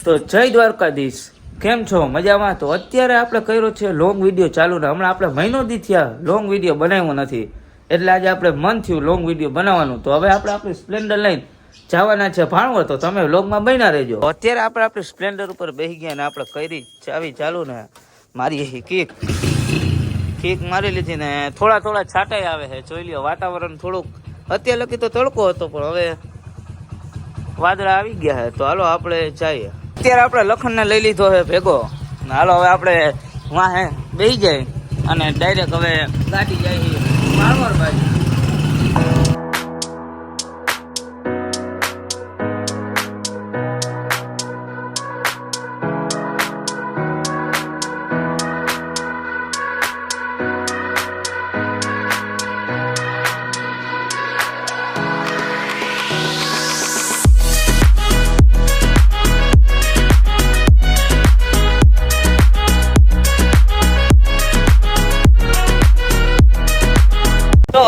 તો જય દ્વારકાધીશ, કેમ છો? મજામાં? તો અત્યારે આપણે કર્યો છે લોંગ વિડીયો ચાલુ ને હમણાં આપણે મહિનો દી થયા લોંગ વિડીયો બનાવ્યો નથી, એટલે આજે આપણે મન થયું લોંગ વિડીયો બનાવવાનું. તો હવે આપણે આપણી સ્પ્લેન્ડર લઈને જવાના છે ભાણવર, તો તમે વ્લોગમાં બન્યા રહેજો. અત્યારે આપણે આપણી સ્પ્લેન્ડર ઉપર બેસી ગયા ને આપણે કરી ચાવી ચાલુ ને મારી કિક મારી લીધી ને થોડા છાંટાઈ આવે છે. જોઈ લ્યો વાતાવરણ થોડુંક અત્યારે લગી તો તડકો હતો પણ હવે વાદળા આવી ગયા છે. તો હાલો આપણે જઈએ. અત્યારે આપણે લખનને લઈ લીધો છે ભેગો. હાલો હવે આપણે વાહે બેસી જાય અને ડાયરેક્ટ હવે ગાડી જાય ભાણવર બાજુ.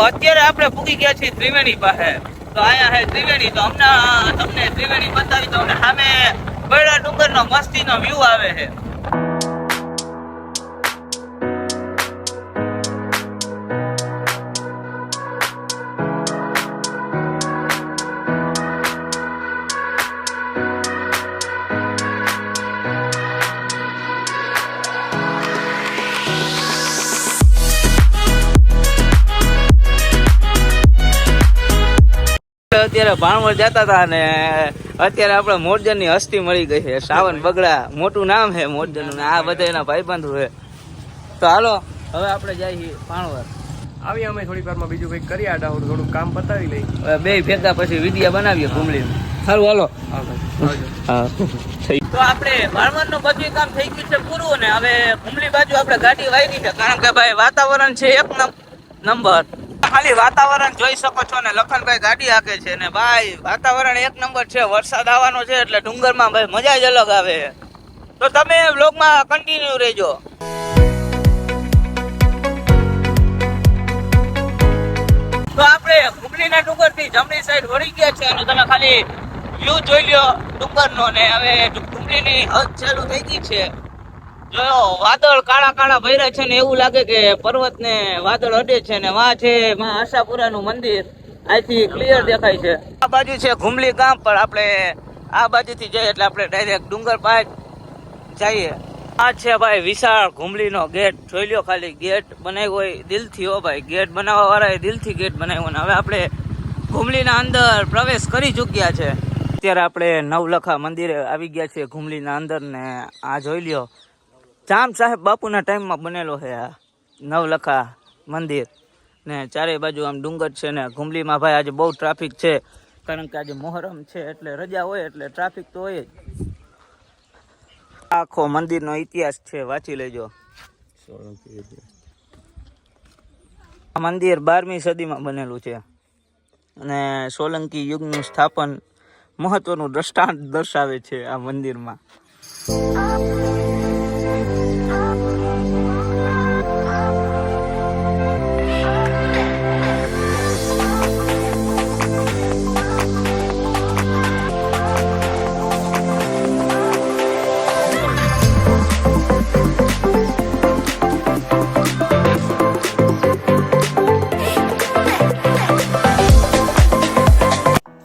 અત્યારે આપણે પૂગી ગયા છીએ ત્રિવેણી પાસે. તો અહીંયા છે ત્રિવેણી. તો હમણાં તમને ત્રિવેણી બતાવી દઉં ને સામે બરડા ડુંગરનો મસ્તીનો વ્યૂ આવે છે. અત્યારે ભાણવર જતા હતા ને અત્યારે આપણે મોરજનની હસ્તી મળી ગઈ છે. સાવન બગડા મોટું નામ છે મોરજનનું ને આ બધા એના ભાઈબંધુ છે. તો હાલો હવે આપણે જઈએ ભાણવર. આવી અમે થોડીક વારમાં બીજું કંઈક કરી આડા થોડું કામ પતાવી લઈ બે ભેગા પછી વિડિયા બનાવીએ ઘૂમલી. સારું હાલો. તો આપણે ભાણવર નું બધું કામ થઈ ગયું છે પૂરું ને હવે ઘૂમલી બાજુ આપણે ગાડી વાયરી છે, કારણ કે ભાઈ વાતાવરણ છે એક નંબર. ખાલી વાતાવરણ જોઈ શકો છો ને લખનભાઈ ગાડી હાકે છે ને ભાઈ વાતાવરણ એક નંબર છે. વરસાદ આવવાનો છે એટલે ડુંગરમાં ભાઈ મજા જ અલગ આવે. તો તમે વ્લોગમાં કન્ટિન્યુ રહેજો. તો આપણે ઘૂમલીના ડુંગર થી જમણી સાઈડ વળી ગયા છે અને તમે ખાલી વ્યૂ જોઈ લ્યો ડુંગરનો ને હવે ઘૂમલીની હદ ચાલુ થઈ ગઈ છે. જો વાદળ કાળા ભર્યા છે ને એવું લાગે કે પર્વત ને વાદળ અડે છે ને વાં છે માં આશાપુરાનું મંદિર અહીંથી ક્લિયર દેખાય છે. આ બાજુ છે ઘૂમલી ગામ, પણ આપણે આ બાજુથી જઈએ એટલે આપણે ડાયરેક્ટ ડુંગર પાર જઈએ. આ છે ભાઈ વિશાળ ઘૂમલીનો ગેટ. જોઈ લ્યો ખાલી ગેટ બનાવ્યો હોય દિલથી. હો ભાઈ ગેટ બનાવવા વાળાએ દિલથી ગેટ બનાવ્યો ને હવે આપણે ઘૂમલીના અંદર પ્રવેશ કરી ચૂક્યા છે. અત્યારે આપણે નવલખા મંદિરે આવી ગયા છે ઘૂમલીના અંદર ને આ જોઈ લ્યો ચામ સાહેબ બાપુના ટાઈમમાં બનેલો છે આ નવલખા મંદિર ને ચારે બાજુ આમ ડુંગર છે ને ઘૂમલીમાં ભાઈ આજે બહુ ટ્રાફિક છે, કારણ કે આજે મોહરમ છે એટલે રજા હોય એટલે ટ્રાફિક તો હોય જ. આખો મંદિરનો ઇતિહાસ છે, વાંચી લેજો. આ મંદિર 12મી સદીમાં બનેલું છે અને સોલંકી યુગનું સ્થાપન મહત્વનું દ્રષ્ટાંત દર્શાવે છે આ મંદિરમાં.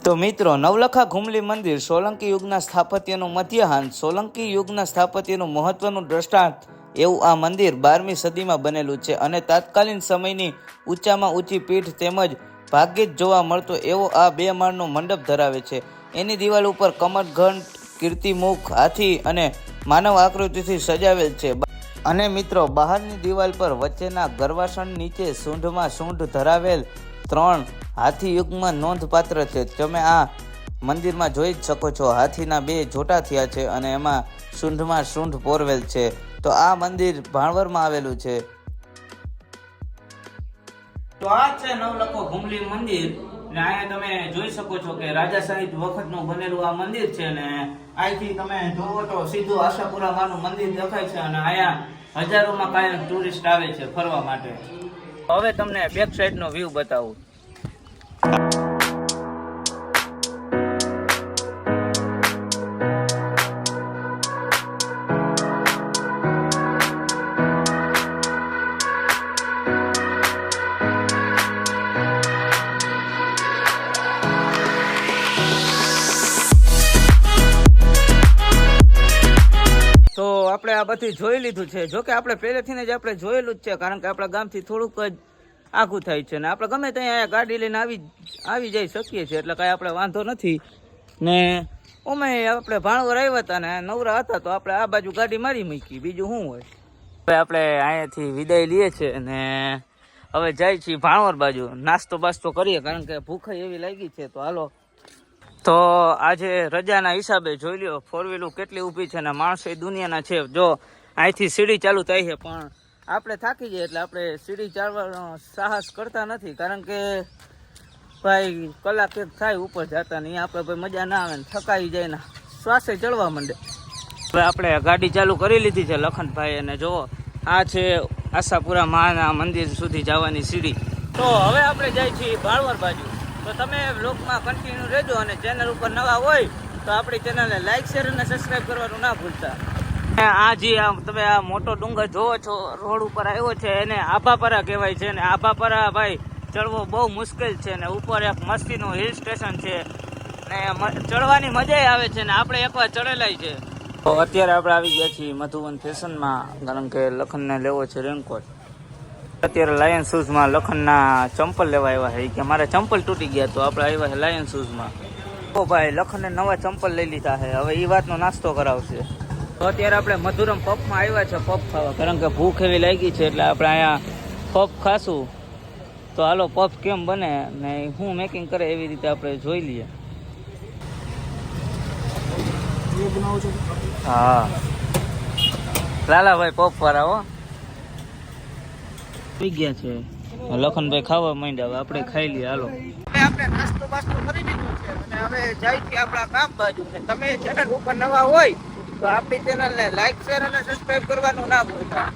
તો મિત્રો નવલખા ઘૂમલી મંદિર સોલંકી યુગના સ્થાપત્યનું મધ્યાહન, સોલંકી યુગના સ્થાપત્યનું મહત્વનું દ્રષ્ટાંત એવું આ મંદિર 12મી સદીમાં બનેલું છે અને તાત્કાલીન સમયની ઊંચામાં ઊંચી પીઠ તેમજ ભાગ્યે જ જોવા મળતો એવો આ 2 માળનો મંડપ ધરાવે છે. એની દિવાલ ઉપર કમરઘંટ, કીર્તિમુખ, હાથી અને માનવ આકૃતિથી સજાવેલ છે. અને મિત્રો બહારની દિવાલ પર વચ્ચેના ગર્વાસણ નીચે સૂંઢમાં સૂંઢ ધરાવેલ 3 હાથી યુગમાં નોંધપાત્ર છે. તમે આ મંદિરમાં જોઈ જ શકો છો હાથીના 2 જોટા થયા છે અને એમાં સૂંઢમાં સૂંઢ પોરવેલ છે. તો આ મંદિર ભાણવરમાં આવેલું છે. તો આ છે નવલખો ઘૂમલી મંદિર ને અહીંયા તમે જોઈ શકો છો કે રાજાશાહી વખતનું બનેલું આ મંદિર છે ને અહીંથી તમે જોવો તો સીધું આશાપુરા માનું મંદિર દેખાય છે અને અહીંયા હજારોમાં કાયમ ટુરિસ્ટ આવે છે ફરવા માટે. હવે તમને બેક સાઈડ નો વ્યૂ બતાવું. આપણે આ બધું જોઈ લીધું છે. જો કે આપણે પહેલેથી જ આપણે જોયેલું જ છે, કારણ કે આપણા ગામથી થોડુંક જ આઘું થાય છે ને આપણે ગમે ત્યાં અહીંયા ગાડી લઈને આવી જઈ શકીએ છીએ, એટલે કાંઈ આપણે વાંધો નથી. ને અમે આપણે ભાણવર આવ્યા હતા ને નવરા હતા તો આપણે આ બાજુ ગાડી મારી મૂકી, બીજું શું હોય. હવે આપણે અહીંયાથી વિદાય લઈએ છીએ ને હવે જાય છીએ ભાણવર બાજુ, નાસ્તો બાસ્તો કરીએ, કારણ કે ભૂખ એવી લાગી છે. તો હાલો, તો આજે રજાના હિસાબે જોઈ લ્યો ફોર વ્હીલું કેટલી ઊભી છે ને માણસો એ દુનિયાના છે. જો અહીંથી સીડી ચાલુ થાય છે, પણ આપણે થાકી જઈએ એટલે આપણે સીડી ચાલવાનો સાહસ કરતા નથી, કારણ કે ભાઈ કલાક એક થાય ઉપર જતા ને આપણે ભાઈ મજા ના આવે ને થકાઈ જાય ને શ્વાસે ચડવા માંડે. હવે આપણે ગાડી ચાલુ કરી લીધી છે લખનભાઈ, અને જુઓ આ છે આશાપુરા માના મંદિર સુધી જવાની સીડી. તો હવે આપણે જાય છીએ ભાણવર બાજુ. તો તમે બ્લોગમાં કન્ટિન્યુ રહેજો, અને ચેનલ ઉપર નવા હોય તો આપણી ચેનલને લાઈક શેર અને સબસ્ક્રાઈબ કરવાનું ના ભૂલતા. આ જે તમે આ મોટો ડુંગર જોવો છો રોડ ઉપર આવ્યો છે એને આભાપરા કહેવાય છે, ને આભાપરા ભાઈ ચડવો બહુ મુશ્કેલ છે, ને ઉપર એક મસ્તીનું હિલ સ્ટેશન છે ને ચડવાની મજા આવે છે, ને આપણે એકવાર ચડેલાય છે. તો અત્યારે આપણે આવી ગયા છીએ મધુવન ફેશનમાં, કારણ કે લખનને લેવો છે રેનકોટ. અત્યારે લાયન શૂઝમાં લખનના ચંપલ લેવા આવ્યા છે કે મારે ચંપલ તૂટી ગયા, તો આપણે આવ્યા છે લાયન શૂઝમાં. તો ભાઈ લખનને નવા ચંપલ લઈ લીધા છે, હવે એ વાતનો નાસ્તો કરાવશે. તો અત્યારે આપણે મધુરમ પફમાં આવ્યા છે પફ ખાવા, કારણ કે ભૂખ એવી લાગી છે એટલે આપણે અહીંયા પફ ખાશું. તો હાલો પફ કેમ બને ને હું મેકિંગ કરે એવી રીતે આપણે જોઈ લઈએ. હા લાલાભાઈ પફ વાળા હો પી ગયા છે. લખનભાઈ ખાવા માંડ્યા, હવે આપણે ખાઈ લઈએ. હાલો આપણે નાસ્તો બાસ્તો કરી લીધો છે અને હવે જાય છે આપણા કામ બાજુ. તમે ચેનલ ઉપર નવા હોય તો આપણી ચેનલને લાઈક શેર અને સબસ્ક્રાઈબ કરવાનું ના ભૂલતા.